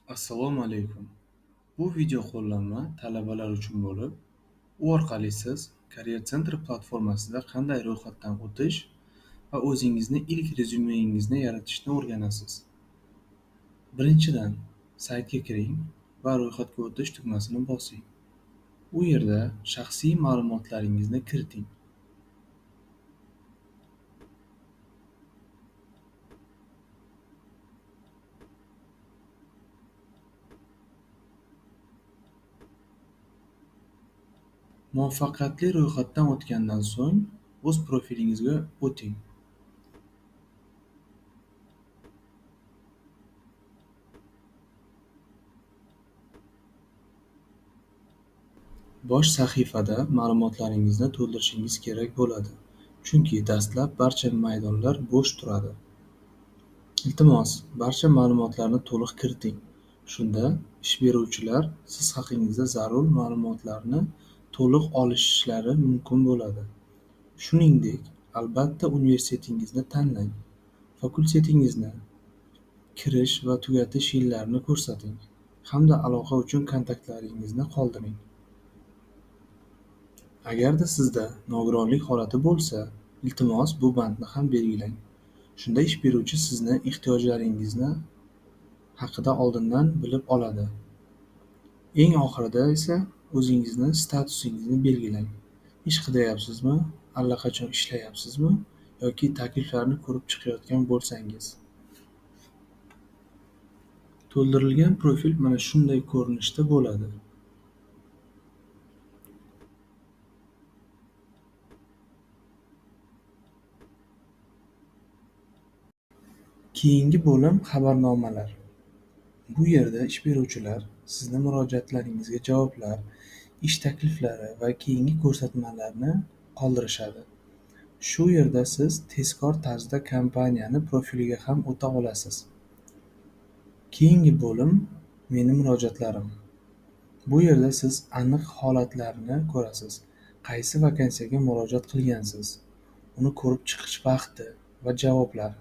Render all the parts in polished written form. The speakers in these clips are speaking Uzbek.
Assalomu alaykum. Bu video qo'llanma talabalar uchun bo'lib, u orqali siz Career Center platformasida qanday ro'yxatdan o'tish va o'zingizni ilk rezyumengizni yaratishni o'rganasiz. Birinchidan, saytga kiring va ro'yxatga o'tish tugmasini bosing. U yerda shaxsiy ma'lumotlaringizni kiriting. Muvaffaqiyatli ro'yxatdan o'tgandan so'ng, o'z profilingizga o'ting. Bosh sahifada ma'lumotlaringizni to'ldirishingiz kerak bo'ladi, chunki dastlab barcha maydonlar bo'sh turadi. Iltimos, barcha ma'lumotlarni to'liq kiriting. Shunda ish beruvchilar siz haqingizda zarur ma'lumotlarni to'liq olishlari mumkin bo'ladi. Shuningdek, albatta universitetingizni tanlang, fakultetingizni, kirish va tugatish yillarini ko'rsating, hamda aloqa uchun kontaktlaringizni qoldiring. Agarda sizda nogironlik holati bo'lsa, iltimos bu bandni ham belgilang. Shunda ish beruvchi sizni ehtiyojlaringizni haqida oldindan bilib oladi. Eng oxirida esa o'zingizni statusingizni belgilang. Ish qidyapsizmi, allaqachon ishlayapsizmi yoki takliflarni ko'rib chiqayotgan bo'lsangiz. To'ldirilgan profil mana shunday ko'rinishda bo'ladi. Keyingi bo'lim xabarnomalar. Bu yerda ish beruvchilar sizni murojaatlaringizga javoblar, ish takliflari va keyingi ko'rsatmalarni qoldirishadi. Shu yerda siz tezkor tarzda kompaniyani profiliga ham o'ta olasiz. Keyingi bo'lim meni murojaatlarim. Bu yerda siz aniq holatlarni ko'rasiz. Qaysi vakansiyaga murojaat qilgansiz, uni ko'rib chiqish vaqti va javoblar.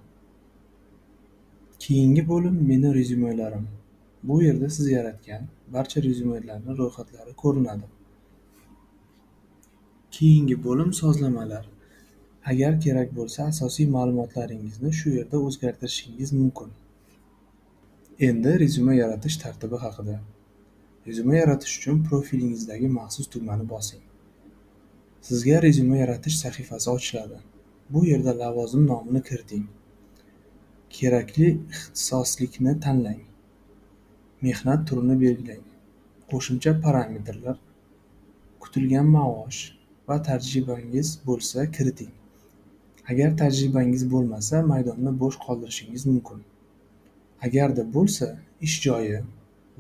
Keyingi bo'lim meni rezyumelarim. Bu yerda siz yaratgan barcha rezyumelarning ro'yxatlari ko'rinadi. Keyingi bo'lim sozlamalar. Agar kerak bo'lsa, asosiy ma'lumotlaringizni shu yerda o'zgartirishingiz mumkin. Endi rezyume yaratish tartibi haqida. Rezyume yaratish uchun profilingizdagi maxsus tugmani bosing. Sizga rezyume yaratish sahifasi ochiladi. Bu yerda lavozim nomini kiriting. Kerakli ixtisoslikni tanlang. Mehnat turini belgilang. Qo'shimcha parametrlar, kutilgan maosh va tajribangiz bo'lsa kiriting. Agar tajribangiz bo'lmasa, maydonni bo'sh qoldirishingiz mumkin. Agarda bo'lsa, ish joyi,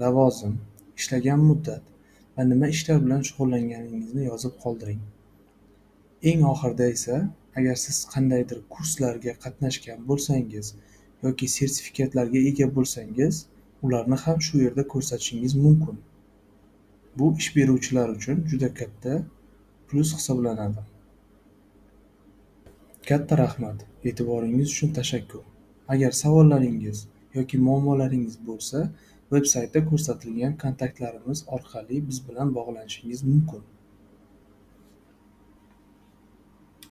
lavozim, ishlagan muddat va nima ishlar bilan shug'ullanganingizni yozib qoldiring. Eng oxirida esa, agar siz qandaydir kurslarga qatnashgan bo'lsangiz yoki sertifikatlarga ega bo'lsangiz, ularni ham shu yerda ko'rsatishingiz mumkin. Bu ish beruvchilar uchun juda katta plus hisoblanadi. Katta rahmat. E'tiboringiz uchun tashakkur. Agar savollaringiz yoki muammolaringiz bo'lsa, veb-saytda ko'rsatilgan kontaktlarimiz orqali biz bilan bog'lanishingiz mumkin.